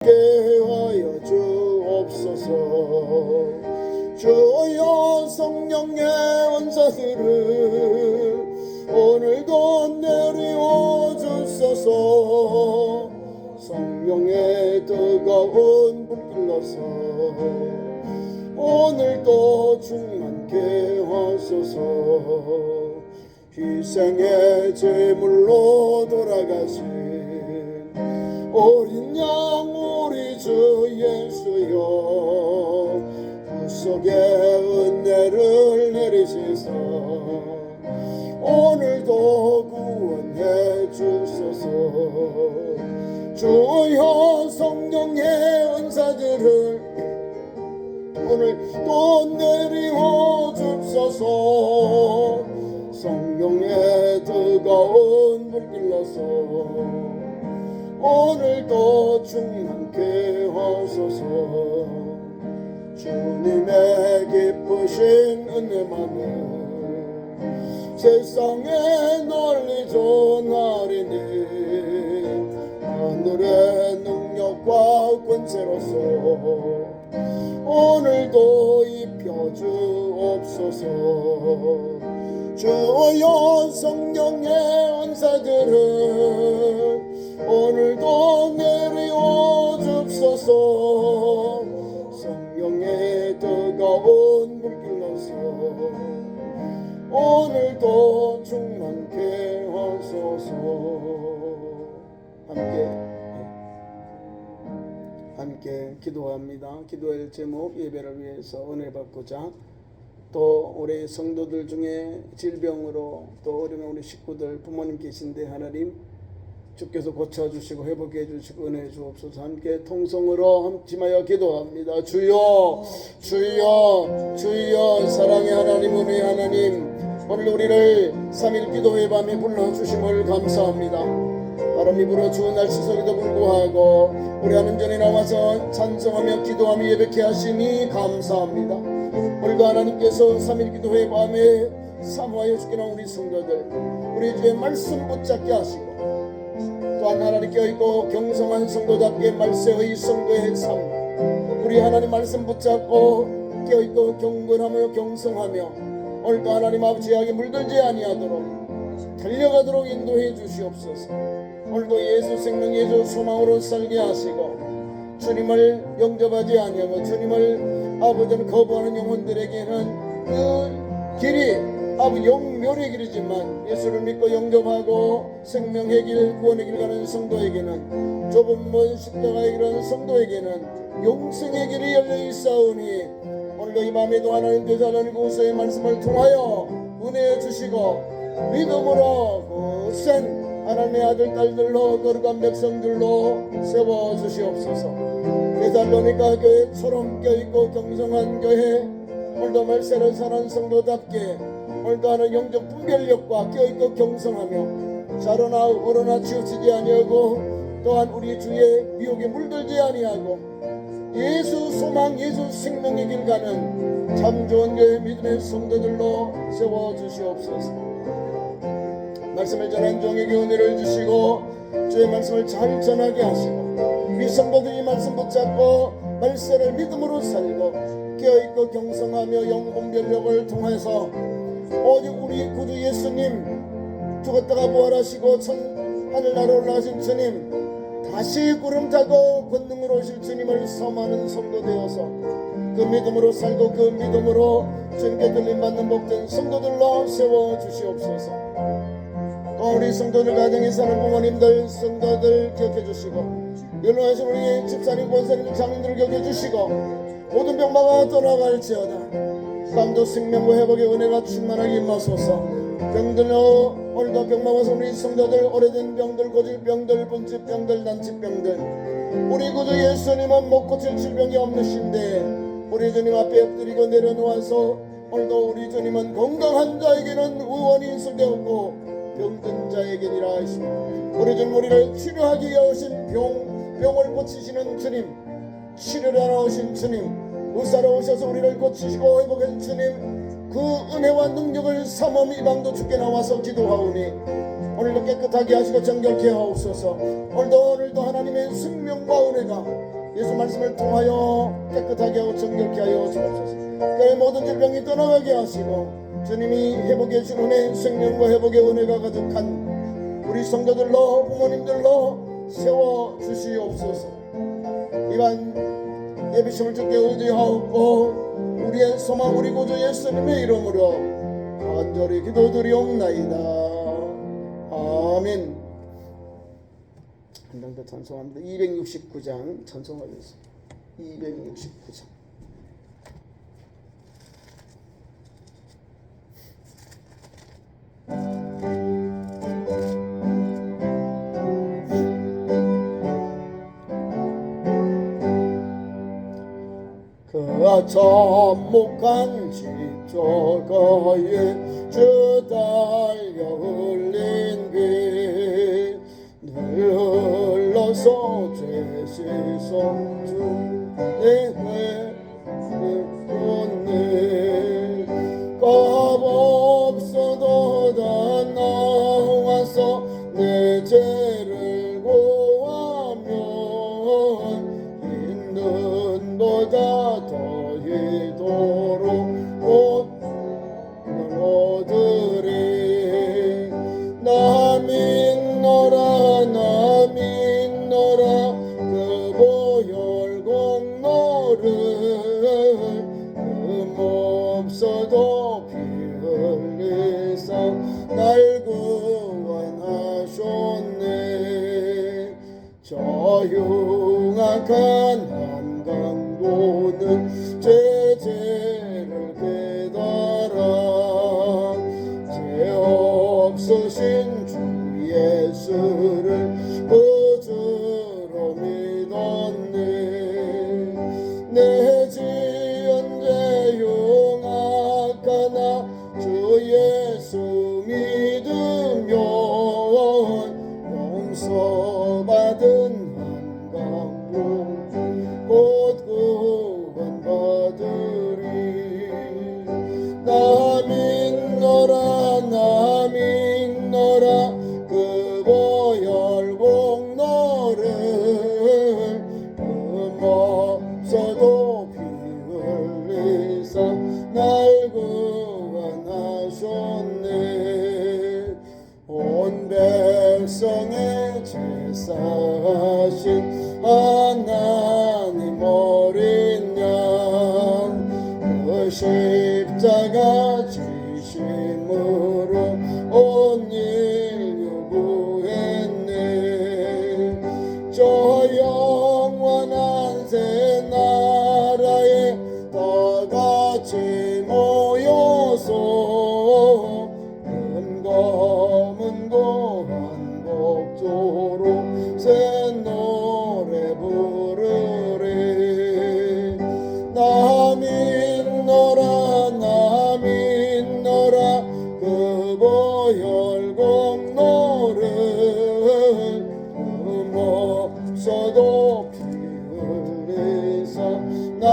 깨하여 주옵소서. 주여 성령의 은사들을 오늘도 내리워 주소서. 성령의 뜨거운 불길로서 오늘도 충만케 하소서. 희생의 제물로 돌아가신 어린 양 우리 주 예수여, 구속의 은혜를 내리시사 오늘도 구원해 주소서. 주여 성령의 은사들을 오늘도 내리워 주소서. 성령의 뜨거운 불길로서 오늘도 충만케 하소서. 주님의 기쁘신 은혜만은 세상에 널리 전하리니 하늘의 능력과 권세로서 오늘도 입혀주옵소서. 주여 성령의 은사들을 오늘도 내리워 주옵소서. 성령의 뜨거운 불길로서 오늘도 충만케 하소서. 함께 기도합니다. 기도할 제목, 예배를 위해서 은혜 받고자, 또 우리 성도들 중에 질병으로 또 어려운 우리 식구들 부모님 계신데 하나님 주께서 고쳐주시고 회복해 주시고 은혜 주옵소서. 함께 통성으로 함께하여 기도합니다. 주여 주여 주여. 사랑의 하나님, 은혜의 하나님, 오늘 우리를 3일 기도회 밤에 불러주심을 감사합니다. 바람이 불어 추운 날씨 속에도 불구하고 우리 하나님 전에 나와서 찬송하며 기도하며 예배케 하시니 감사합니다. 오늘도 하나님께서 3일 기도회 밤에 사모하여 주시는 우리 성도들, 우리 주의 말씀 붙잡게 하시고, 또한 하나님 껴있고 경성한 성도답게 말세의 성도의 삶, 우리 하나님 말씀 붙잡고 껴있고 경건하며 경성하며 오늘도 하나님 아버지에게 물들지 아니하도록 달려가도록 인도해 주시옵소서. 오늘도 예수 생명, 예수 소망으로 살게 하시고, 주님을 영접하지 아니하고 주님을 아버지는 거부하는 영혼들에게는 그 길이 아버지 영멸의 길이지만, 예수를 믿고 영접하고 생명의 길, 구원의 길 가는 성도에게는, 좁은 먼 십자가의 길은 성도에게는 용성의 길이 열려 있사오니, 오늘도 이 밤에도 하나님 되살아나는 구세의 말씀을 통하여 은혜해 주시고 믿음으로 굳센 하나님의 아들 딸들로 거룩한 백성들로 세워주시옵소서. 데살로니가 교회처럼 껴있고 경성한 교회, 오늘도 말세를 사는 성도답게 오늘도 하는 영적 분별력과 껴있고 경성하며 자로나 우러나 치우치지 아니하고, 또한 우리 주의 미혹에 물들지 아니하고 예수 소망, 예수 생명의 길 가는 참 좋은 교회 믿음의 성도들로 세워주시옵소서. 말씀을 전한 종에게 은혜를 주시고 주의 말씀을 잘 전하게 하시고, 우리 성도들이 말씀 붙잡고 말세를 믿음으로 살고 깨어있고 경성하며 영분별력을 통해서 오직 우리 구주 예수님, 죽었다가 부활하시고 하늘나라 올라가신 주님, 다시 구름 타고 권능으로 오실 주님을 섬하는 성도 되어서 그 믿음으로 살고 그 믿음으로 주님께 들림받는 복된 성도들로 세워주시옵소서. 또 우리 성도들 가정에 사는 부모님들, 성도들 기억해 주시고, 연로하신 우리 집사님, 권사님, 장인들을 기억해 주시고, 모든 병마가 떠나갈지어다. 감도 생명과 회복의 은혜가 충만하게 임하소서. 병들로 오늘도 병마와서 우리 성도들, 오래된 병들, 고질병들, 분집병들, 난치병들, 우리 구주 예수님은 못 고칠 질병이 없으신데 우리 주님 앞에 엎드리고 내려놓아서 오늘도 우리 주님은 건강한 자에게는 의원이 있을 데 없고 병든 자에게니라 하시고, 우리 주님 우리를 치료하기 위해 오신 병을 고치시는 주님, 치료를 하러 오신 주님, 의사로 오셔서 우리를 고치시고 회복해 주님, 그 은혜와 능력을 삼엄 이방도 주께 나와서 기도하오니 오늘도 깨끗하게 하시고 정결케 하옵소서. 오늘도 하나님의 생명과 은혜가 예수 말씀을 통하여 깨끗하게 하고 정결케 하여 주옵소서. 그 모든 질병이 떠나가게 하시고 주님이 회복해 준 은혜, 생명과 회복의 은혜가 가득한 우리 성도들로 부모님들로 세워 주시옵소서. 이반 예비심을 주께 의지하옵고 우리의 소망 우리 구주 예수님의 이름으로 간절히 기도드리옵나이다. 아멘. 한 장 더 찬송합니다. 269장 찬송하겠습니다. 269장. 그 참목한 십자가에 주 달려 흘린 피 늘 흘러서 죄 씻어 주내 회손네 값 없어도 다 나와서 내 죄를 고하면 있는 보다 더히도록 얻으리. 나 믿노라 나 믿노라 그 보혈공로를 없어도 피 흘리사 날 구원하셨네. 저 흉악한 한강도는 제 죄를 깨달아 죄 없으신 주 예수를 구주로 믿었네. 내 지은 죄 흉악하나 주 예수 믿으면 용서받은 한강도 곧 구원받으리. 나 믿노라 나 믿노라 그 보혈공로를 없어도 피 흘리사 날 구원하셨네. 온 백성의 제사하신 하나님 어린 양 그 십자가 지심으로 온 인류 구했네. 저 영원한 새 나라에 다 같이 모여서 검은고 한 곡조로 새 노래 부르리. 나 믿노라 나 믿노라 그 보혈공로를 없어도 피 흘리사 날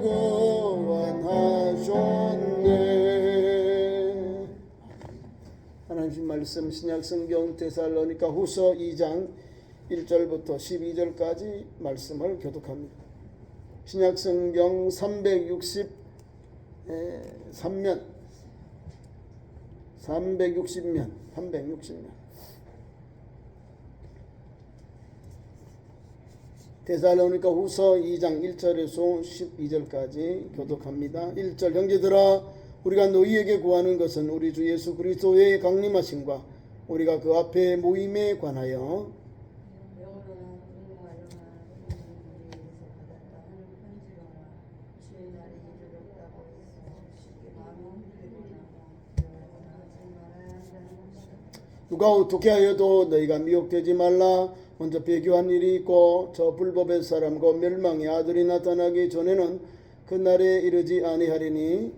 구원하셨네. 하나님 말씀 신약성경 데살로니가 후서 2장 1절부터 12절까지 말씀을 교독합니다. 신약성경 360면 데살로니가 후서 2장 1절에서 12절까지 교독합니다. 1절 형제들아 우리가 너희에게 구하는 것은 우리 주 예수 그리스도의 강림하심과 우리가 그 앞에 모임에 관하여 누가 어떻게 하여도 너희가 미혹되지 말라. 먼저 배교한 일이 있고 저 불법의 사람과 멸망의 아들이 나타나기 전에는 그 날에 이르지 아니하리니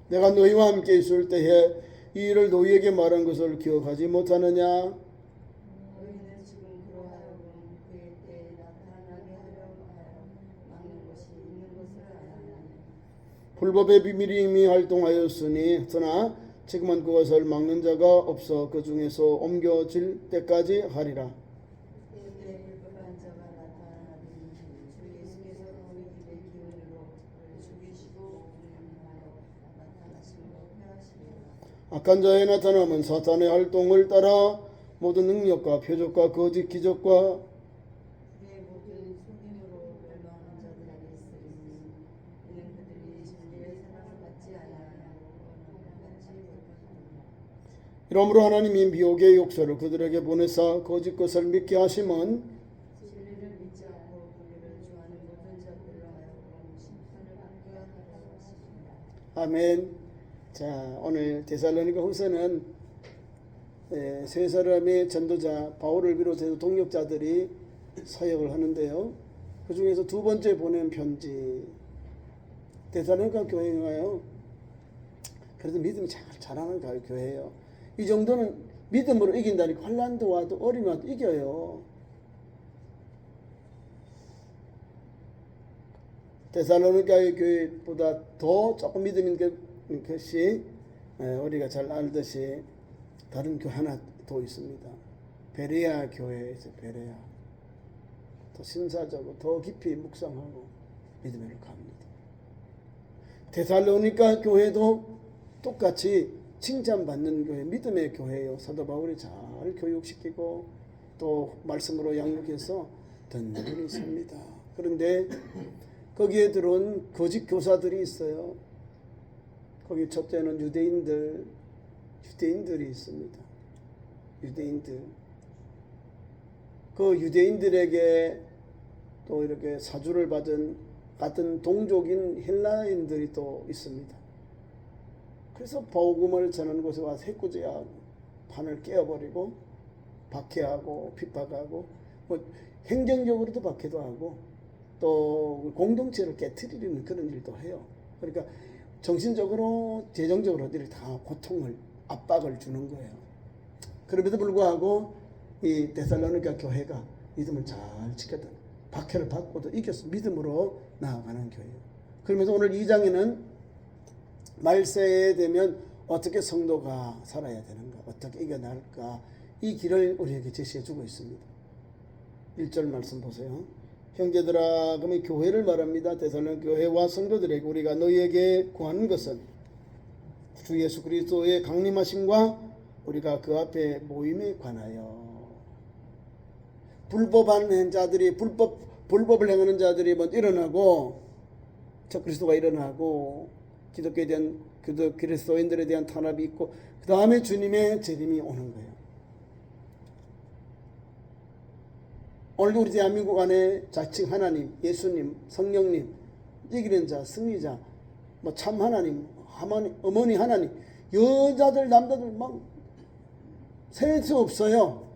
내가 너희와 함께 있을 때에 이 일을 너희에게 말한 것을 기억하지 못하느냐. 불법의 비밀이 이미 활동하였으니 그러나 지금은 그것을 막는 자가 없어 그 중에서 옮겨질 때까지 하리라. 그때 불법한 자가 나타나니 주 예수께서 우리 입의 기운으로 그를 죽이시고 우리를 위하여 나타나심으로 폐하시리라. 악한 자의 나타남은 사탄의 활동을 따라 모든 능력과 표적과 거짓 기적과 그의 모든 속임으로 멸망하는 자들에게 있으리니 이는 그들이 진리의 사랑을 받지 아니하고 받지 못하느니라. 이러므로 하나님이 미혹의 욕설을 그들에게 보내사 거짓 것을 믿게 하심은 진리를 믿지 않고 불의를 좋아하는 모든 자들로 하여금 심판을 받게 하려고 하십니다. 아멘. 자, 오늘 데살로니가 후서는 세 사람의 전도자 바울을 비롯해서 동역자들이 사역을 하는데요. 그 중에서 두 번째 보낸 편지 데살로니가 교회가요. 그래도 믿음이 잘 자라는 교회예요. 이 정도는 믿음으로 이긴다니까 환난도 와도 어려움이 와도 이겨요. 데살로니가의 교회보다 더 조금 믿음 있는 것이 우리가 잘 알듯이 다른 교회 하나 더 있습니다. 베레아 교회에서 베레아 더 신사적으로 더 깊이 묵상하고 믿음으로 갑니다. 데살로니가 교회도 똑같이 칭찬받는 교회, 믿음의 교회예요. 사도 바울이 잘 교육시키고 또 말씀으로 양육해서 든든히 삽니다. 그런데 거기에 들어온 거짓 교사들이 있어요. 거기 첫째는 유대인들이 있습니다. 유대인들. 그 유대인들에게 또 이렇게 사주를 받은 같은 동족인 헬라인들이 또 있습니다. 그래서 복음을 전하는 곳에 와서 해코지하고 판을 깨어버리고 박해하고 핍박하고 뭐 행정적으로도 박해도 하고 또 공동체를 깨트리는 그런 일도 해요. 그러니까 정신적으로 재정적으로 다 고통을 압박을 주는 거예요. 그럼에도 불구하고 이 데살로니가 교회가 믿음을 잘 지켰다. 박해를 받고도 이겼어. 믿음으로 나아가는 교회예요. 그러면서 오늘 2장에는 말세에 되면 어떻게 성도가 살아야 되는가, 어떻게 이겨나갈까, 이 길을 우리에게 제시해 주고 있습니다. 1절 말씀 보세요. 형제들아, 그러면 교회를 말합니다. 데살로니가 교회와 성도들에게 우리가 너희에게 구하는 것은 주 예수 그리스도의 강림하심과 우리가 그 앞에 모임에 관하여 불법한 자들이 불법을 행하는 자들이 먼저 일어나고 저 그리스도가 일어나고 기독교에 대한 그리스도인들에 대한 탄압이 있고 그 다음에 주님의 재림이 오는 거예요. 오늘도 우리 대한민국 안에 자칭 하나님, 예수님, 성령님, 이기는 자, 승리자, 뭐 참 하나님, 어머니 하나님, 여자들, 남자들 막 셀 수 없어요.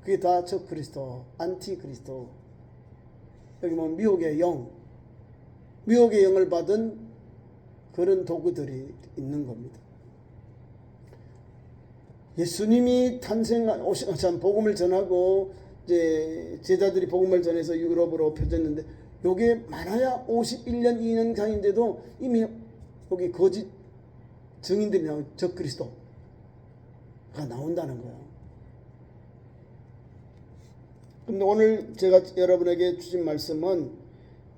그게 다 저 그리스도, 안티 그리스도. 여기 뭐 미혹의 영, 미혹의 영을 받은 그런 도구들이 있는 겁니다. 예수님이 참 복음을 전하고 이제 제자들이 복음을 전해서 유럽으로 펴졌는데 요게 많아야 51년 2년 강인데도 이미 여기 거짓 증인들이 나온 적 그리스도가 나온다는 거예요. 근데 오늘 제가 여러분에게 주신 말씀은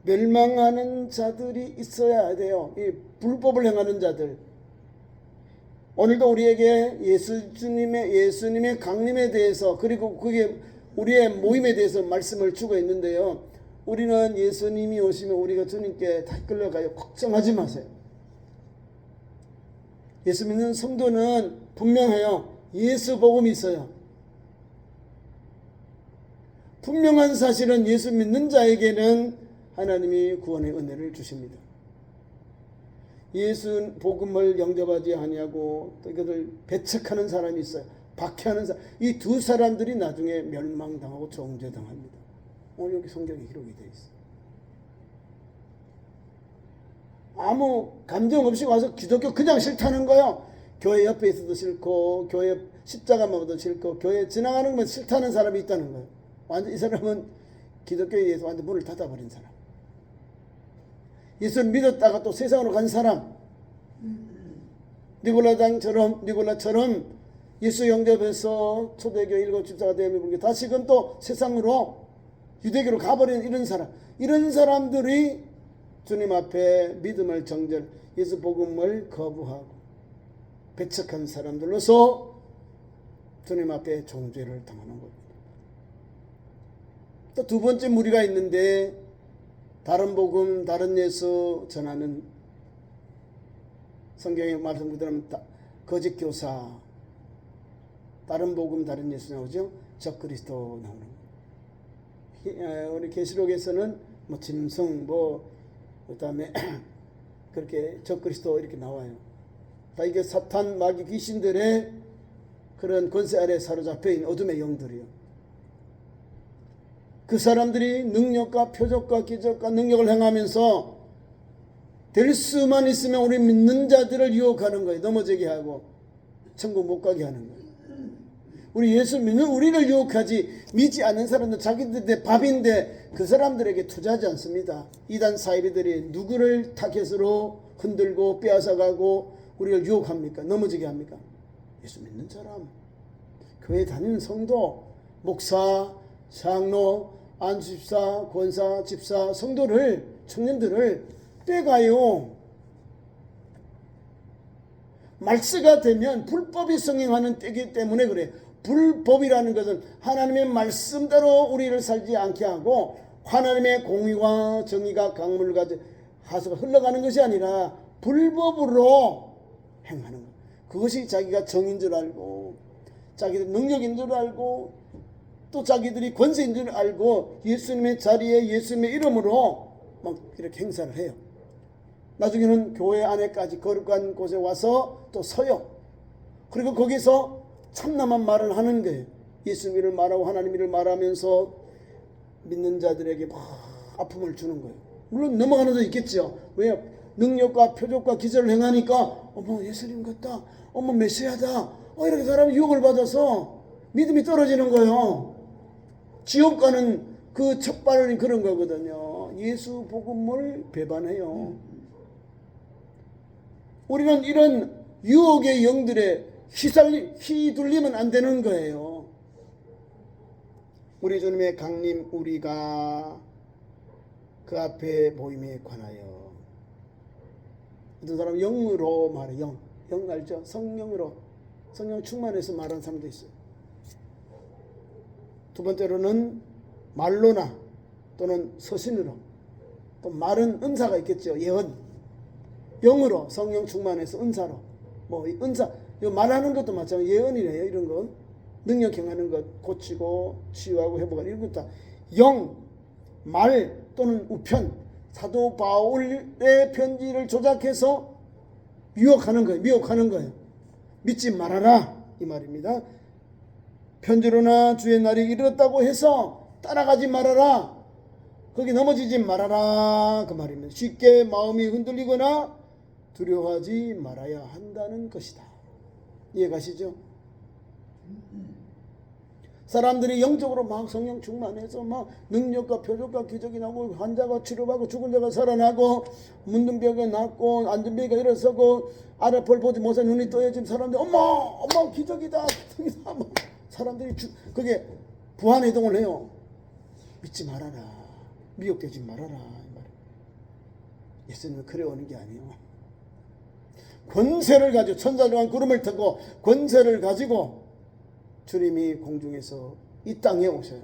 멸망하는 자들이 있어야 돼요. 이 불법을 행하는 자들. 오늘도 우리에게 예수님의 강림에 대해서 그리고 그게 우리의 모임에 대해서 말씀을 주고 있는데요. 우리는 예수님이 오시면 우리가 주님께 다 끌려가요. 걱정하지 마세요. 예수 믿는 성도는 분명해요. 예수 복음이 있어요. 분명한 사실은 예수 믿는 자에게는 하나님이 구원의 은혜를 주십니다. 예수 복음을 영접하지 아니하고 또 이것을 배척하는 사람이 있어요. 박해하는 사람. 이 두 사람들이 나중에 멸망당하고 정죄당합니다. 오늘 여기 성경에 기록이 되어 있어요. 아무 감정 없이 와서 기독교 그냥 싫다는 거예요. 교회 옆에 있어도 싫고 교회 십자가만 봐도 싫고 교회 지나가는 건 싫다는 사람이 있다는 거예요. 완전 이 사람은 기독교에 의해서 완전 문을 닫아버린 사람. 예수를 믿었다가 또 세상으로 간 사람, 니골라처럼 예수 영접해서 초대교회 일곱 집사가 되면 다시금 또 세상으로 유대교로 가버린 이런 사람들이 주님 앞에 믿음을 정절, 예수 복음을 거부하고 배척한 사람들로서 주님 앞에 정죄를 당하는 겁니다. 또 두 번째 무리가 있는데, 다른 복음, 다른 예수 전하는, 성경의 말씀 그대로 거짓 교사, 다른 복음, 다른 예수 나오죠. 적그리스도 나오는. 우리 계시록에서는 뭐 짐승, 그다음에 그렇게 적그리스도 이렇게 나와요. 다 이게 사탄, 마귀, 귀신들의 그런 권세 아래 사로잡혀 있는 어둠의 영들이요. 그 사람들이 능력과 표적과 기적과 능력을 행하면서 될 수만 있으면 우리 믿는 자들을 유혹하는 거예요. 넘어지게 하고 천국 못 가게 하는 거예요. 우리 예수 믿는 우리를 유혹하지, 믿지 않는 사람들 자기들의 밥인데 그 사람들에게 투자하지 않습니다. 이단 사이비들이 누구를 타겟으로 흔들고 빼앗아가고 우리를 유혹합니까? 넘어지게 합니까? 예수 믿는 사람, 교회 다니는 성도, 목사, 장로, 안수집사, 권사, 집사, 성도를, 청년들을 빼가요. 말세가 되면 불법이 성행하는 때이기 때문에 그래. 불법이라는 것은 하나님의 말씀대로 우리를 살지 않게 하고 하나님의 공의와 정의가 강물같이 하수가 흘러가는 것이 아니라 불법으로 행하는 것. 그것이 자기가 정인 줄 알고 자기들 능력인 줄 알고 또 자기들이 권세인 줄 알고 예수님의 자리에 예수님의 이름으로 막 이렇게 행사를 해요. 나중에는 교회 안에까지 거룩한 곳에 와서 또 서요. 그리고 거기서 참남한 말을 하는 거예요. 예수님 이름을 말하고 하나님 이름을 말하면서 믿는 자들에게 막 아픔을 주는 거예요. 물론 넘어가는 데 있겠죠. 왜요? 능력과 표적과 기적을 행하니까 어머 예수님 같다, 어머 메시아다, 이렇게 사람이 유혹을 받아서 믿음이 떨어지는 거예요. 지옥 가는 그 첫발은 그런 거거든요. 예수 복음을 배반해요. 우리는 이런 유혹의 영들에 휘둘리면 안 되는 거예요. 우리 주님의 강림, 우리가 그 앞에 모임에 관하여, 어떤 사람 영으로 말해. 영 알죠? 성령으로, 성령 충만해서 말하는 사람도 있어요. 두 번째로는 말로나 또는 서신으로, 또 말은 은사가 있겠죠. 예언, 영으로 성령 충만해서 은사로, 은사, 말하는 것도 마찬가지. 예언이래요. 이런 거 능력 행하는 것, 고치고 치유하고 회복하는 이런 것도 영, 말 또는 우편, 사도 바울의 편지를 조작해서 유혹하는 거예요. 미혹하는 거예요. 믿지 말아라 이 말입니다. 편지로나 주의 날이 이르렀다고 해서 따라가지 말아라, 거기 넘어지지 말아라 그 말입니다. 쉽게 마음이 흔들리거나 두려워하지 말아야 한다는 것이다. 이해가시죠? 사람들이 영적으로 막 성령 충만해서 막 능력과 표적과 기적이 나고 환자가 치료받고 죽은 자가 살아나고 문둥 병이 낫고 앉은 병이가 일어서고 아랫볼 보지 못한 눈이 떠여진 사람들 어머 기적이다 기적이다. 사람들이 그게 부안해동을 해요. 믿지 말아라, 미혹되지 말아라. 예수님은 그래 오는 게 아니에요. 권세를 가지고 천사중한 구름을 타고 권세를 가지고 주님이 공중에서 이 땅에 오셔요.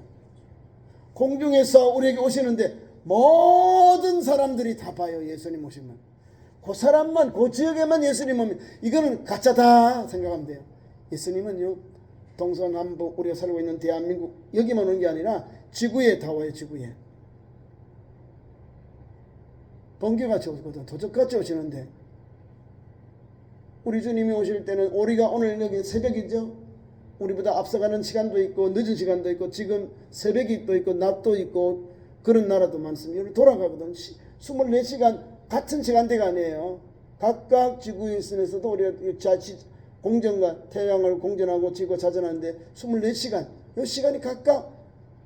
공중에서 우리에게 오시는데 모든 사람들이 다 봐요. 예수님 오시면 그 사람만, 그 지역에만 예수님 오면 이거는 가짜다 생각하면 돼요. 예수님은요 동서남북 우리가 살고 있는 대한민국 여기만 오는 게 아니라 지구에 다 와요. 지구에 번개같이 오거든. 도적같이 오시는데 우리 주님이 오실 때는 우리가 오늘 여기 새벽이죠. 우리보다 앞서가는 시간도 있고 늦은 시간도 있고 지금 새벽이 또 있고 낮도 있고 그런 나라도 많습니다. 여기 돌아가거든. 24시간 같은 시간대가 아니에요. 각각 지구에 있으면서도 우리가 공전과 태양을 공전하고 지구가 자전하는데 24시간 이 시간이 각각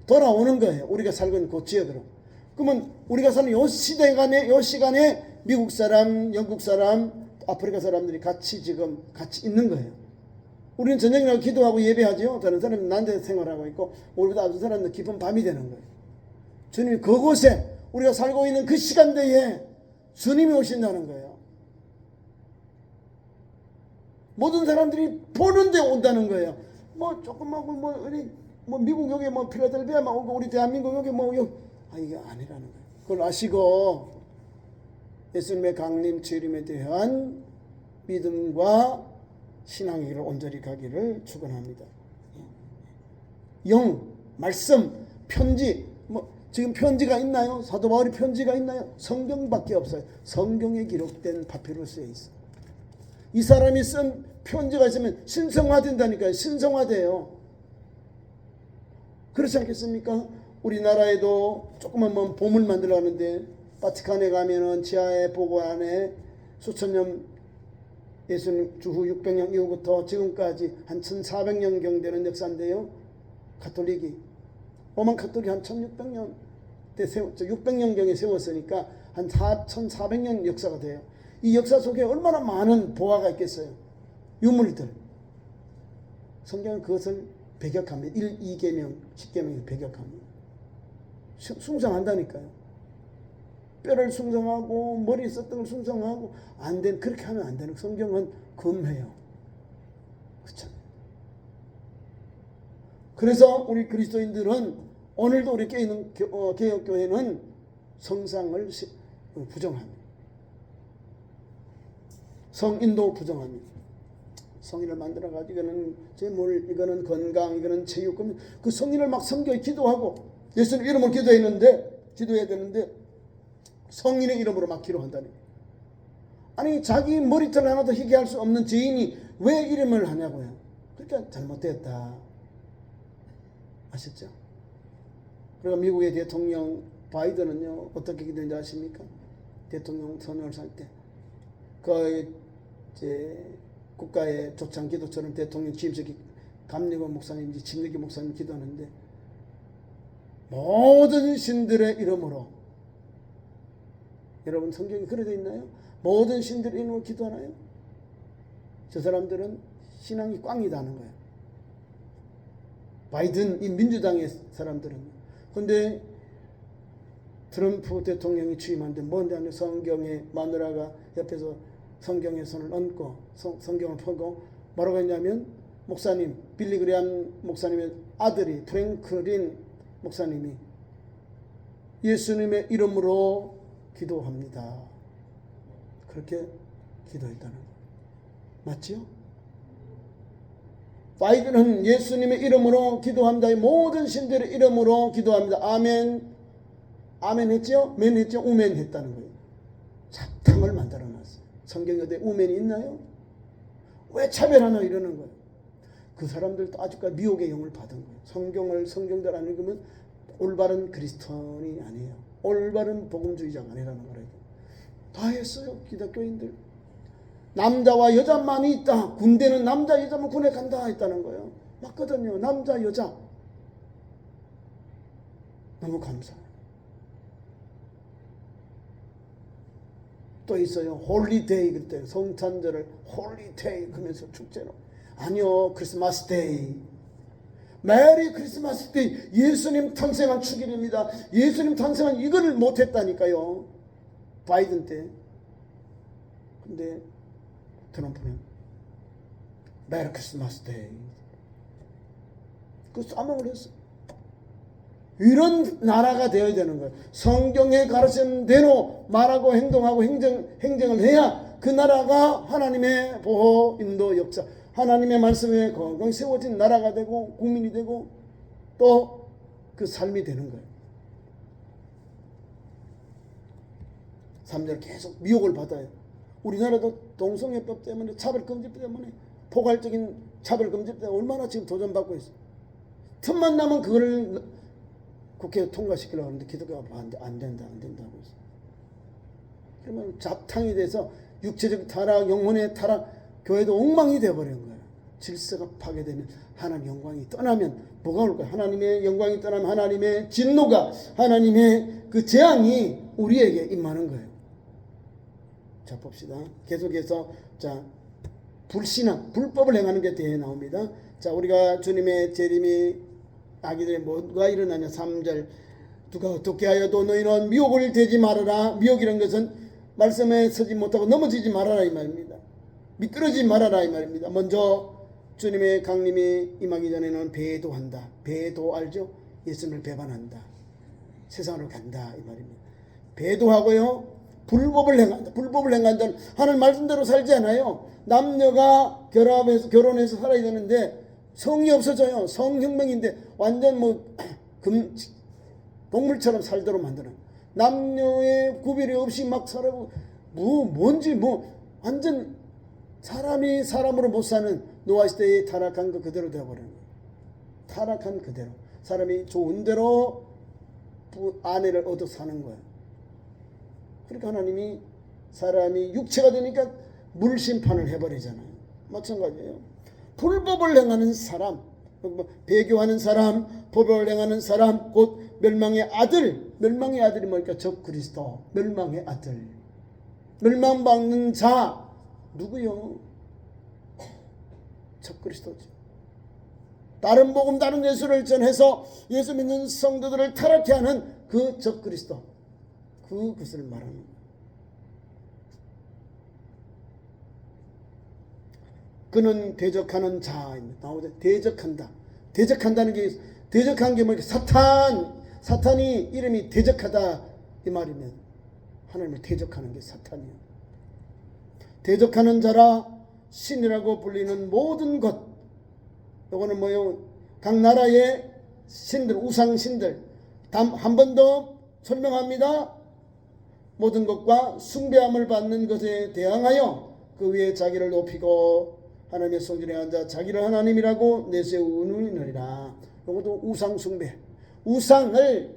돌아오는 거예요. 우리가 살고 있는 그 지역으로. 그러면 우리가 사는 요 시간에 미국 사람, 영국 사람, 아프리카 사람들이 같이 있는 거예요. 우리는 저녁이라고 기도하고 예배하죠. 다른 사람은 낮에 생활하고 있고, 우리보다 아픈 사람은 깊은 밤이 되는 거예요. 주님이 그곳에 우리가 살고 있는 그 시간대에 주님이 오신다는 거예요. 모든 사람들이 보는데 온다는 거예요. 뭐 조금하고 뭐 미국 여기 뭐 필라델피아만 오고 우리 대한민국 여기 이게 아니라는 거예요. 그걸 아시고 예수님의 강림 재림에 대한 믿음과 신앙의 길을 온전히 가기를 축원합니다. 영, 말씀, 편지, 지금 편지가 있나요? 사도 바울이 편지가 있나요? 성경밖에 없어요. 성경에 기록된 파피루스에 있어요. 이 사람이 쓴 편지가 있으면 신성화된다니까요. 신성화돼요. 그렇지 않겠습니까? 우리나라에도 조그만 봄을 만들어 가는데 바티칸에 가면은 지하의 보고안에 수천 년 예수님 주후 600년 이후부터 지금까지 한 1400년경 되는 역사인데요. 가톨릭이 로만 가톨릭이 한 1600년 때 600년경에 세웠으니까 한 1400년 역사가 돼요. 이 역사 속에 얼마나 많은 보화가 있겠어요. 유물들. 성경은 그것을 배격합니다. 1, 2계명, 10계명을 배격합니다. 숭상한다니까요. 뼈를 숭상하고 머리에 썼던 걸 숭상하고 그렇게 하면 안 되는 성경은 금해요. 그렇잖아요. 그래서 우리 그리스도인들은 오늘도 우리 깨있는 개혁교회는 성상을 부정합니다. 성인도 부정합니다. 성인을 만들어가지고 이거는 재물, 이거는 건강, 이거는 체육, 그 성인을 막 섬겨 기도하고 예수님 이름으로 기도해야 되는데 성인의 이름으로 막 기도한다니. 아니 자기 머리털 하나도 희게 할 수 없는 죄인이 왜 이름을 하냐고요. 그러니까 잘못됐다. 아셨죠? 그리고 미국의 대통령 바이든은요 어떻게 기도했는지 아십니까? 대통령 선언을 할 때 국가의 조창 기도처럼 대통령 취임식이 감리원 목사님인지 진리기 목사님 기도하는데 모든 신들의 이름으로, 여러분 성경이 그래 돼 있나요? 모든 신들의 이름으로 기도하나요? 저 사람들은 신앙이 꽝이다는 거예요. 바이든 이 민주당의 사람들은. 근데 트럼프 대통령이 취임하는데 뭔데 하면 성경에 마누라가 옆에서 성경에 손을 얹고 성경을 펴고 뭐라고 했냐면 목사님 빌리 그레함 목사님의 아들이 프랭클린 목사님이 예수님의 이름으로 기도합니다. 그렇게 기도했다는 거예요. 맞지요? 바이든은 예수님의 이름으로 기도합니다. 모든 신들의 이름으로 기도합니다. 아멘. 아멘 했죠? 맨 했죠? 우멘 했다는 거예요. 사탕을 만들어 놨어요. 성경에 어디 우멘이 있나요? 왜 차별하나 이러는 거예요. 그 사람들도 아직까지 미혹의 영을 받은 거예요. 성경대로 안 읽으면 올바른 그리스도인이 아니에요. 올바른 복음주의자가 아니라는 거예요. 다 했어요. 기독교인들. 남자와 여자만이 있다. 군대는 남자 여자만 군에 간다 했다는 거예요. 맞거든요. 남자 여자. 너무 감사해요. 또 있어요. 홀리데이 그때 성탄절을 홀리데이 그러면서 축제로. 아니요. 크리스마스 데이. 메리 크리스마스 데이. 예수님 탄생한 축일입니다. 예수님 탄생한 이거를 못했다니까요. 바이든 때. 근데 트럼프는 메리 크리스마스 데이. 그 싸먹을 했어. 이런 나라가 되어야 되는 거예요. 성경에 가르친 대로 말하고 행동하고 행정을 해야 그 나라가 하나님의 보호, 인도, 역사, 하나님의 말씀에 건강히 세워진 나라가 되고 국민이 되고 또 그 삶이 되는 거예요. 3절 계속 미혹을 받아요. 우리나라도 동성애법 때문에 차별금지법 때문에 포괄적인 차별금지법 때문에 얼마나 지금 도전받고 있어요. 틈만 나면 그거를 국회에 통과시키려고 하는데 기독교가 안 된다고 했어요. 그러면 잡탕이 돼서 육체적 타락, 영혼의 타락, 교회도 엉망이 되어버린 거예요. 질서가 파괴되면 하나님 영광이 떠나면 뭐가 올까요? 하나님의 영광이 떠나면 하나님의 진노가, 하나님의 그 재앙이 우리에게 임하는 거예요. 자, 봅시다. 계속해서 자, 불신앙, 불법을 행하는 게 뒤에 나옵니다. 자, 우리가 주님의 재림이 하기 전에 뭐가 일어나냐. 3절, 누가 어떻게 하여도 너희는 미혹을 되지 말아라. 미혹이라는 것은 말씀에 서지 못하고 넘어지지 말아라 이 말입니다. 미끄러지지 말아라 이 말입니다. 먼저 주님의 강림이 임하기 전에는 배도한다. 배도 알죠? 예수님을 배반한다. 세상으로 간다 이 말입니다. 배도하고요, 불법을 행한다. 불법을 행한다는 하나님 말씀대로 살지 않아요. 남녀가 결혼해서 살아야 되는데 성이 없어져요. 성혁명인데 완전 동물처럼 살도록 만드는, 남녀의 구별이 없이 막 살아고 뭔지 완전 사람이 사람으로 못 사는 노아 시대의 타락한 거 그대로 되어버리는 거예요. 타락한 그대로 사람이 좋은 대로 아내를 얻어 사는 거예요. 그러니까 하나님이 사람이 육체가 되니까 물심판을 해버리잖아요. 마찬가지예요. 불법을 행하는 사람, 배교하는 사람, 법을 행하는 사람, 곧 멸망의 아들. 멸망의 아들이 뭐니까 적그리스도, 멸망의 아들. 멸망받는 자 누구요? 적그리스도죠. 다른 복음, 다른 예수를 전해서 예수 믿는 성도들을 타락케 하는 그 적그리스도, 그것을 말하는 거예요. 그는 대적하는 자입니다. 나오죠. 대적한다. 대적한다는 게, 대적한 게 뭐냐? 사탄이 이름이 대적하다 이 말이면 하나님을 대적하는 게 사탄이에요. 대적하는 자라 신이라고 불리는 모든 것. 이거는 뭐예요? 각 나라의 신들, 우상 신들. 한 번 더 설명합니다. 모든 것과 숭배함을 받는 것에 대항하여 그 위에 자기를 높이고 하나님의 성전에 앉아 자기를 하나님이라고 내세우느니라. 이것도 우상 숭배. 우상을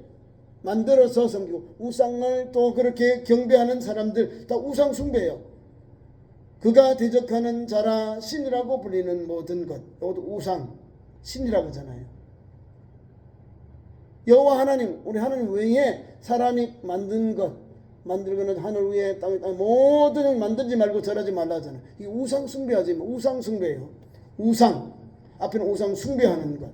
만들어서 섬기고 우상을 또 그렇게 경배하는 사람들 다 우상 숭배예요. 그가 대적하는 자라 신이라고 불리는 모든 것. 이것도 우상, 신이라고 하잖아요. 여호와 하나님, 우리 하나님 외에 사람이 만든 것, 만들거나 하늘 위에 땅에 모든 만들지 말고 절하지 말라 하잖아요. 이게 우상 숭배하지 뭐. 우상 숭배예요. 우상, 앞에는 우상 숭배하는 것.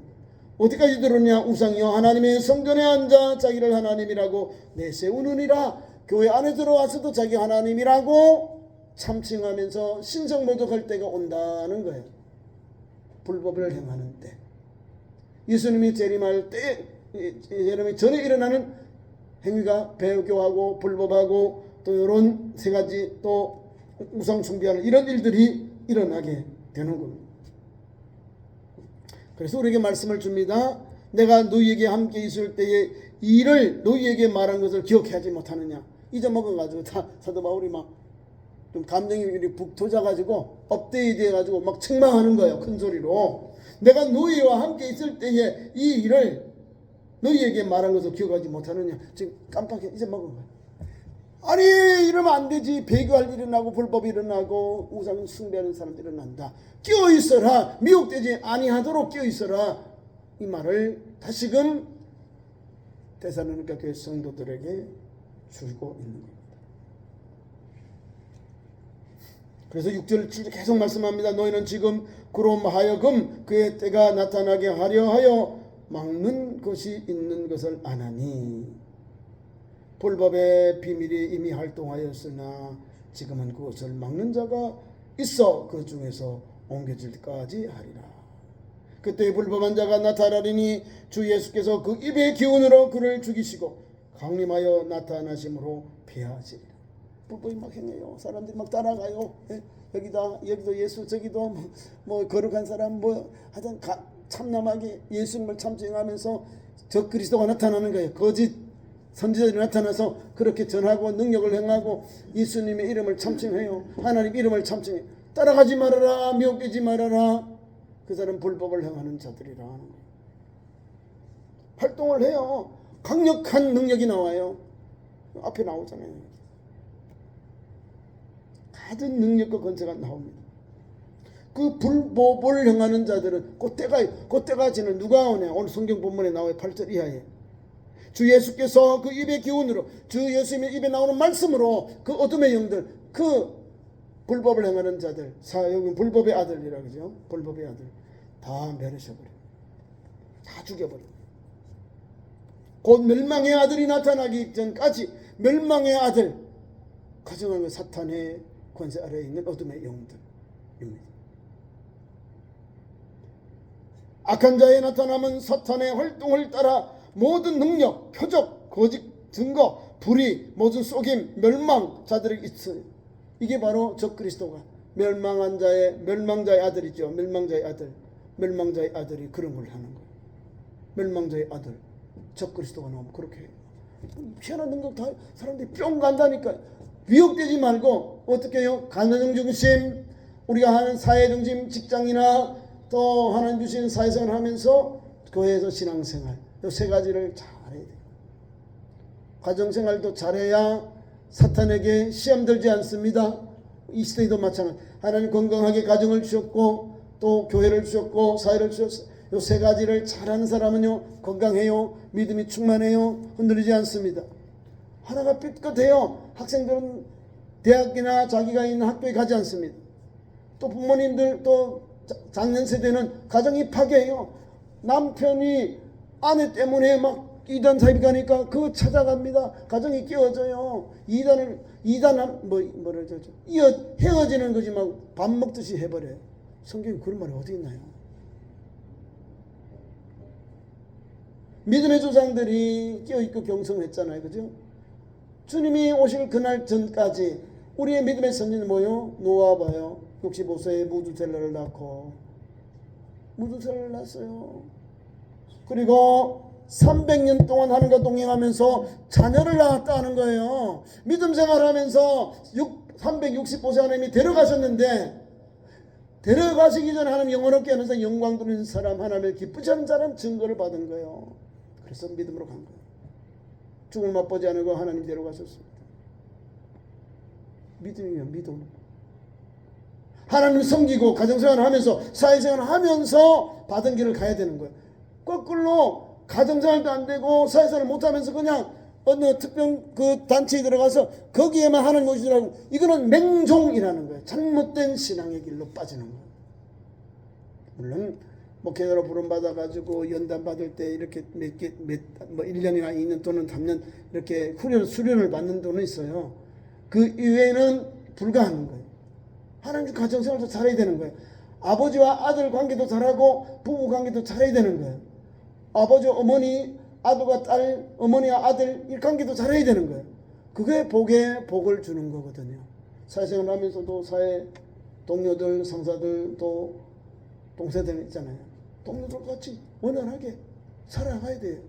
어디까지 들었냐? 우상이요, 하나님의 성전에 앉아 자기를 하나님이라고 내세우느니라. 교회 안에 들어와서도 자기 하나님이라고 참칭하면서 신성모독할 때가 온다는 거예요. 불법을 행하는 때, 예수님이 재림할 때, 예수님이 전에 일어나는 행위가 배교하고 불법하고 또 이런 세 가지 또 우상 숭배하는 이런 일들이 일어나게 되는 겁니다. 그래서 우리에게 말씀을 줍니다. 내가 너희에게 함께 있을 때에 이 일을 너희에게 말한 것을 기억하지 못하느냐. 잊어먹어가지고 사도 바울이 막 좀 감정이 북 터져가지고 업데이트 돼가지고 막 책망하는 거예요. 큰 소리로. 내가 너희와 함께 있을 때에 이 일을 너희에게 말한 것을 기억하지 못하느냐. 지금 깜빡해 잊어먹은 거예요. 아니 이러면 안 되지. 배교할 일이 일어나고 불법이 일어나고 우상 숭배하는 사람들이 일어난다. 깨어있어라. 미혹되지 아니하도록 깨어있어라. 이 말을 다시금 데살로니가 교회 성도들에게 주고 있는 겁니다. 그래서 6절 7절 계속 말씀합니다. 너희는 지금 그로 하여금 그의 때가 나타나게 하려 하여 막는 것이 있는 것을 아나니 불법의 비밀이 이미 활동하였으나 지금은 그것을 막는 자가 있어 그 중에서 옮겨질 때까지 하리라. 그때 불법한 자가 나타나리니 주 예수께서 그 입의 기운으로 그를 죽이시고 강림하여 나타나심으로 폐하시리라. 불법이 막 행해요. 사람들이 막 따라가요. 여기도 예수, 저기도 뭐 거룩한 사람 하여튼 참남하게 예수님을 참칭하면서 적그리스도가 나타나는 거예요. 거짓 선지자들이 나타나서 그렇게 전하고 능력을 행하고 예수님의 이름을 참칭해요. 하나님 이름을 참칭해요. 따라가지 말아라. 미혹되지 말아라. 그 사람 불법을 행하는 자들이라 하는 거예요. 활동을 해요. 강력한 능력이 나와요. 앞에 나오잖아요. 가진 능력과 권세가 나옵니다. 그 불법을 행하는 자들은 그때까지는 누가 오냐? 오늘 성경 본문에 나와요. 8절 이하에 주 예수께서 그 입의 기운으로, 주 예수님의 입에 나오는 말씀으로 그 어둠의 영들, 그 불법을 행하는 자들, 여기 불법의 아들이라 그러죠. 불법의 아들 다 멸하셔버려, 다 죽여버려. 곧 멸망의 아들이 나타나기 전까지 멸망의 아들, 가정하는 사탄의 권세 아래에 있는 어둠의 영들입니다. 악한 자의 나타남은 사탄의 활동을 따라 모든 능력, 표적, 거짓 증거, 불의, 모든 속임, 멸망 자들에게 있어요. 이게 바로 적그리스도가 멸망자의 아들이죠. 멸망자의 아들이 그런 걸 하는 거예요. 멸망자의 아들, 적그리스도가 나오면 그렇게 해요. 희한한 능력 다 사람들이 뿅 간다니까. 위협되지 말고 어떻게 해요? 가정 중심, 우리가 하는 사회 중심, 직장이나 또 하나님 주신 사회생활을 하면서 교회에서 신앙생활, 이 세 가지를 잘해야 돼요. 가정생활도 잘해야 사탄에게 시험 들지 않습니다. 이 시대에도 마찬가지. 하나님 건강하게 가정을 주셨고 또 교회를 주셨고 사회를 주셨어요. 이 세 가지를 잘하는 사람은요 건강해요, 믿음이 충만해요, 흔들리지 않습니다. 하나가 삐끗해요. 학생들은 대학이나 자기가 있는 학교에 가지 않습니다. 또 부모님들, 또 작년 세대는 가정이 파괴해요. 남편이 아내 때문에 막 이단 사입 가니까 그거 찾아갑니다. 가정이 깨어져요. 헤어지는 거지 막 밥 먹듯이 해버려요. 성경에 그런 말이 어디 있나요? 믿음의 조상들이 깨어있고 경성했잖아요. 그죠? 주님이 오실 그날 전까지 우리의 믿음의 선진은 뭐요? 노아 봐요. 65세에 무두셀라를 낳고 무두셀라를 낳았어요. 그리고 300년 동안 하나님과 동행하면서 자녀를 낳았다 하는 거예요. 믿음 생활하면서 365세 하나님이 데려가셨는데, 데려가시기 전에 하나님 영원롭게 하면서 영광 돌리는 사람, 하나님을 기쁘지 않은 사람 증거를 받은 거예요. 그래서 믿음으로 간 거예요. 죽음을 맛보지 않고 하나님 데려가셨습니다. 믿음이면 믿음. 하나님 섬기고 가정생활을 하면서 사회생활을 하면서 받은 길을 가야 되는 거예요. 거꾸로 가정생활도 안 되고 사회생활을 못하면서 그냥 어느 특정 그 단체에 들어가서 거기에만 하나님 오시더라고. 이거는 맹종이라는 거예요. 잘못된 신앙의 길로 빠지는 거예요. 물론 목회자로 부름받아가지고 연단 받을 때 이렇게 뭐 1년이나 2년 또는 3년 이렇게 수련을 받는 돈은 있어요. 그 이외에는 불가하는 거예요. 하나님 가정생활도 잘해야 되는 거예요. 아버지와 아들 관계도 잘하고 부부 관계도 잘해야 되는 거예요. 아버지, 어머니, 아들과 딸, 어머니와 아들 이 관계도 잘해야 되는 거예요. 그게 복을 주는 거거든요. 사회생활 하면서도 사회 동료들, 상사들, 또 동생들 있잖아요. 동료들 같이 원활하게 살아가야 돼요.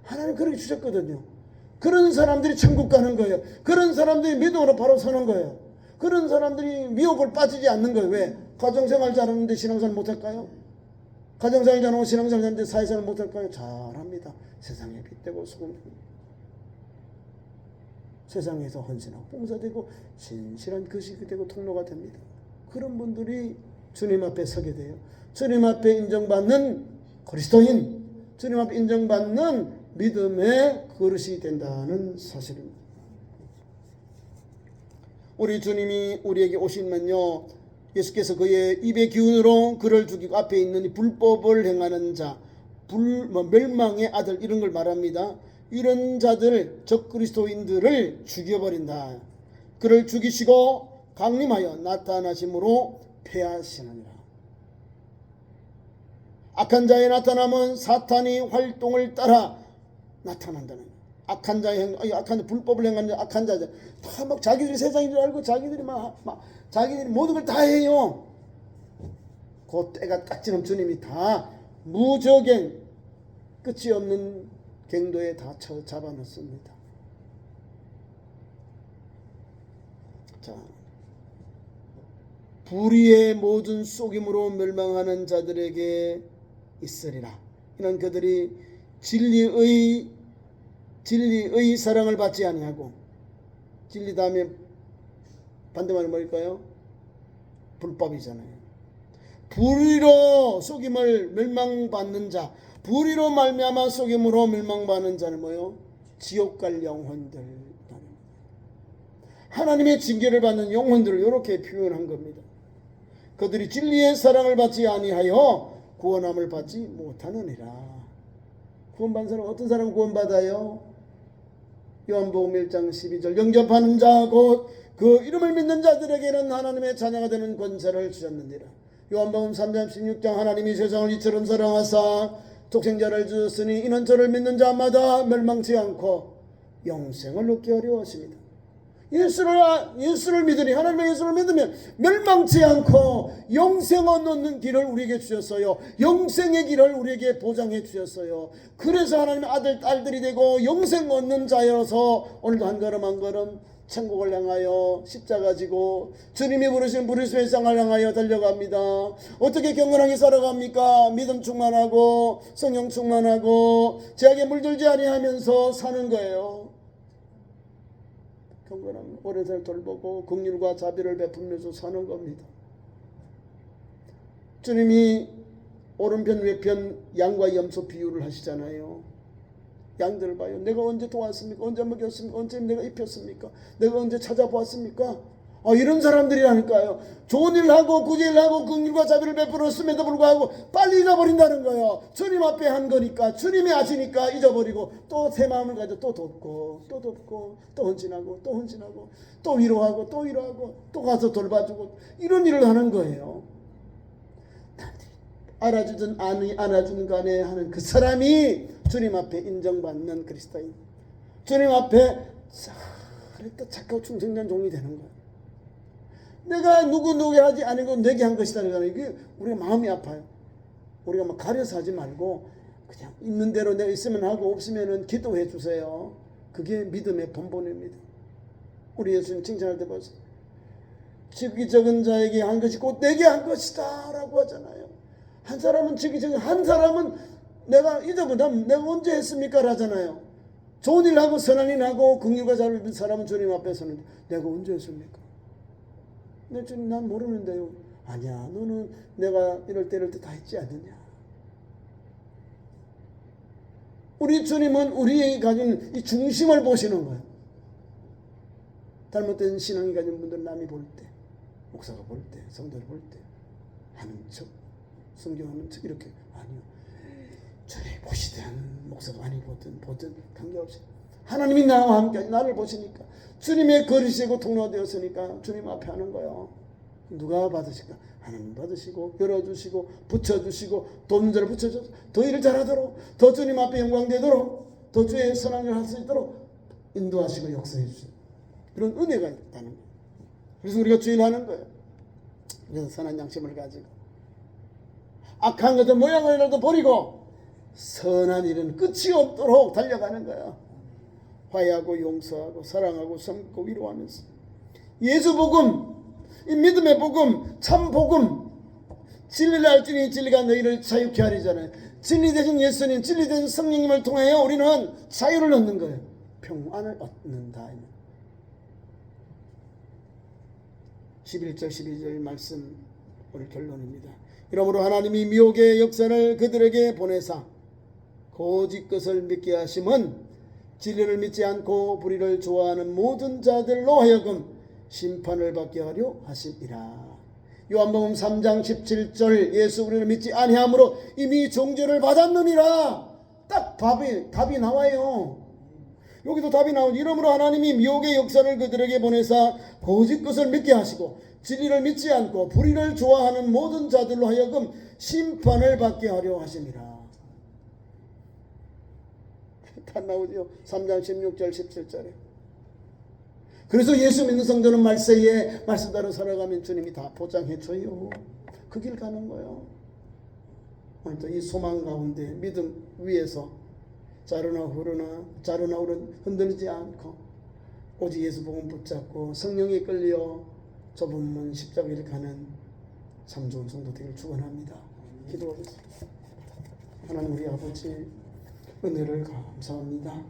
하나님 그렇게 주셨거든요. 그런 사람들이 천국 가는 거예요. 그런 사람들이 믿음으로 바로 서는 거예요. 그런 사람들이 미혹을 빠지지 않는 거예요. 왜? 가정생활 잘하는데 신앙생활 못할까요? 가정생활 잘하고 신앙생활 잘하는데 사회생활 못할까요? 잘합니다. 세상에 빛되고 소금되고 세상에서 헌신하고 봉사되고 신실한 거식이 되고 통로가 됩니다. 그런 분들이 주님 앞에 서게 돼요. 주님 앞에 인정받는 그리스도인, 주님 앞에 인정받는 믿음의 그릇이 된다는 사실입니다. 우리 주님이 우리에게 오시면요, 예수께서 그의 입의 기운으로 그를 죽이고 앞에 있는 이 불법을 행하는 자, 멸망의 아들 이런 걸 말합니다. 이런 자들, 적그리스도인들을 죽여버린다. 그를 죽이시고 강림하여 나타나심으로 패하시느니라. 악한 자의 나타남은 사탄이 활동을 따라 나타난다는 거예요. 악한 자의 악한 불법을 행하는 악한 자들 다 막 자기들이 세상인 줄 알고 자기들이 자기들이 모든 걸 다 해요. 그 때가 딱 지나면 주님이 다 무적행 끝이 없는 갱도에 다 잡아놓습니다. 자, 불의의 모든 속임으로 멸망하는 자들에게 있으리라. 이는 그들이 진리의 사랑을 받지 아니하고, 진리 다음에 반대말은 뭘까요? 불법이잖아요. 불의로 속임을 멸망받는 자, 불의로 말미암아 속임으로 멸망받는 자는 뭐요? 지옥 갈 영혼들. 하나님의 징계를 받는 영혼들을 이렇게 표현한 겁니다. 그들이 진리의 사랑을 받지 아니하여 구원함을 받지 못하느니라. 구원받는 사람, 어떤 사람 구원받아요? 요한복음 1장 12절 영접하는 자 곧 그 이름을 믿는 자들에게는 하나님의 자녀가 되는 권세를 주셨느니라. 요한복음 3장 16장 하나님이 세상을 이처럼 사랑하사 독생자를 주셨으니 이는 저를 믿는 자마다 멸망치 않고 영생을 얻게 하려 하십니다. 예수를 믿으니, 하나님의 예수를 믿으면 멸망치 않고 영생을 얻는 길을 우리에게 주셨어요. 영생의 길을 우리에게 보장해 주셨어요. 그래서 하나님의 아들, 딸들이 되고 영생 얻는 자여서 오늘도 한 걸음 한 걸음 천국을 향하여 십자가 지고 주님이 부르신 부르심의 땅을 향하여 달려갑니다. 어떻게 경건하게 살아갑니까? 믿음 충만하고 성령 충만하고 죄악에 물들지 아니하면서 사는 거예요. 경건한 어른을 돌보고 긍휼과 자비를 베풀면서 사는 겁니다. 주님이 오른편 왼편 양과 염소 비유를 하시잖아요. 양들을 봐요. 내가 언제 도왔습니까? 언제 먹였습니까? 언제 내가 입혔습니까? 내가 언제 찾아보았습니까? 이런 사람들이라니까요. 좋은 일을 하고 굳이 일을 하고 긍휼과 자비를 베풀었음에도 불구하고 빨리 잊어버린다는 거예요. 주님 앞에 한 거니까, 주님이 아시니까 잊어버리고 또 새 마음을 가지고 또 돕고 또 돕고 또 헌신하고 또 헌신하고 또 위로하고 또 위로하고 또 가서 돌봐주고 이런 일을 하는 거예요. 알아주든 안아주는 간에 하는 그 사람이 주님 앞에 인정받는 그리스도인, 주님 앞에 잘했다 착하고 충성된 종이 되는 거예요. 내가 누구에게 하지 않은 내게 한 것이다. 이게 우리가 마음이 아파요. 우리가 막 가려서 하지 말고 그냥 있는 대로 내가 있으면 하고 없으면 기도해 주세요. 그게 믿음의 본본입니다. 우리 예수님 칭찬할 때 보세요. 지극히 적은 자에게 한 것이 곧 내게 한 것이다 라고 하잖아요. 한 사람은 지극히 적은, 한 사람은 내가 잊어버리면 내가 언제 했습니까? 라잖아요. 좋은 일 하고 선한 일 하고 긍휼과 자비를 입은 사람은 주님 앞에 서는 내가 언제 했습니까? 내 주님 난 모르는데요. 아니야, 너는 내가 이럴 때 다 했지 않느냐. 우리 주님은 우리에게 가진 이 중심을 보시는 거예요. 잘못된 신앙이 가진 분들 남이 볼 때, 목사가 볼 때, 성도를 볼 때 하는 척, 성경하는 척 이렇게 아니요. 주님이 보시든 목사가 아니거든 보든 관계없이 하나님이 나와 함께 나를 보시니까 주님의 거리시고 통로가 되었으니까 주님 앞에 하는 거예요. 누가 받으실까? 하나님 받으시고 열어주시고 붙여주시고 돕는 자를 붙여줘서 더 일을 잘하도록 더 주님 앞에 영광되도록 더 주의 선한 일을 할 수 있도록 인도하시고 역사해 주시고 그런 은혜가 있다는 거예요. 그래서 우리가 주일하는 거예요. 그래서 선한 양심을 가지고 악한 것들 모양을라도 버리고 선한 일은 끝이 없도록 달려가는 거야. 화해하고 용서하고 사랑하고 섬기고 위로하면서 예수 복음, 이 믿음의 복음, 참 복음, 진리를 알지니 진리가 너희를 자유케 하리잖아요. 진리 되신 예수님, 진리 되신 성령님을 통하여 우리는 자유를 얻는 거예요. 평안을 얻는다. 11절 12절 말씀 오늘 결론입니다. 이러므로 하나님이 미혹의 역사를 그들에게 보내사 고짓 것을 믿게 하심은 진리를 믿지 않고 불의를 좋아하는 모든 자들로 하여금 심판을 받게 하려 하심이라. 요한복음 3장 17절 예수 우리를 믿지 아니함으로 이미 정죄를 받았느니라. 딱 답이 나와요. 여기도 답이 나오죠. 이러므로 하나님이 미혹의 역사를 그들에게 보내사 고짓 것을 믿게 하시고 진리를 믿지 않고 불의를 좋아하는 모든 자들로 하여금 심판을 받게 하려 하심이라. 다 나오죠. 3장 16절 17절에. 그래서 예수 믿는 성도는 말세에 말씀대로 살아가면 주님이 다 보장해줘요. 그 길 가는 거예요. 오늘도 이 소망 가운데 믿음 위에서 자르나 후르나 흔들리지 않고 오직 예수 복음 붙잡고 성령에 끌려 좁은 문 십자가를 가는 참 좋은 성도 되길 축원합니다. 기도하겠습니다. 하나님 우리 아버지 은혜를 감사합니다.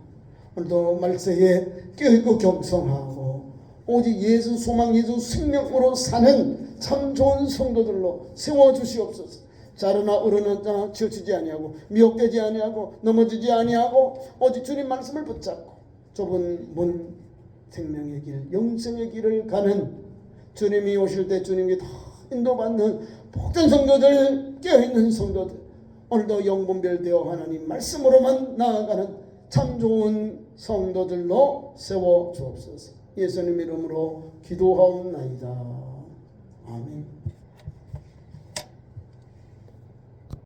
오늘도 말세에 깨어있고 겸손하고 오직 예수 소망 예수 생명으로 사는 참 좋은 성도들로 세워주시옵소서. 자르나 어른하나 지어지지 아니하고 미혹되지 아니하고 넘어지지 아니하고 오직 주님 말씀을 붙잡고 좁은 문 생명의 길 영생의 길을 가는 주님이 오실 때 주님께 다 인도받는 복된 성도들, 깨어있는 성도들, 오늘도 영분별되어 하나님 말씀으로만 나아가는 참 좋은 성도들로 세워 주옵소서. 예수님 이름으로 기도하옵나이다. 아멘.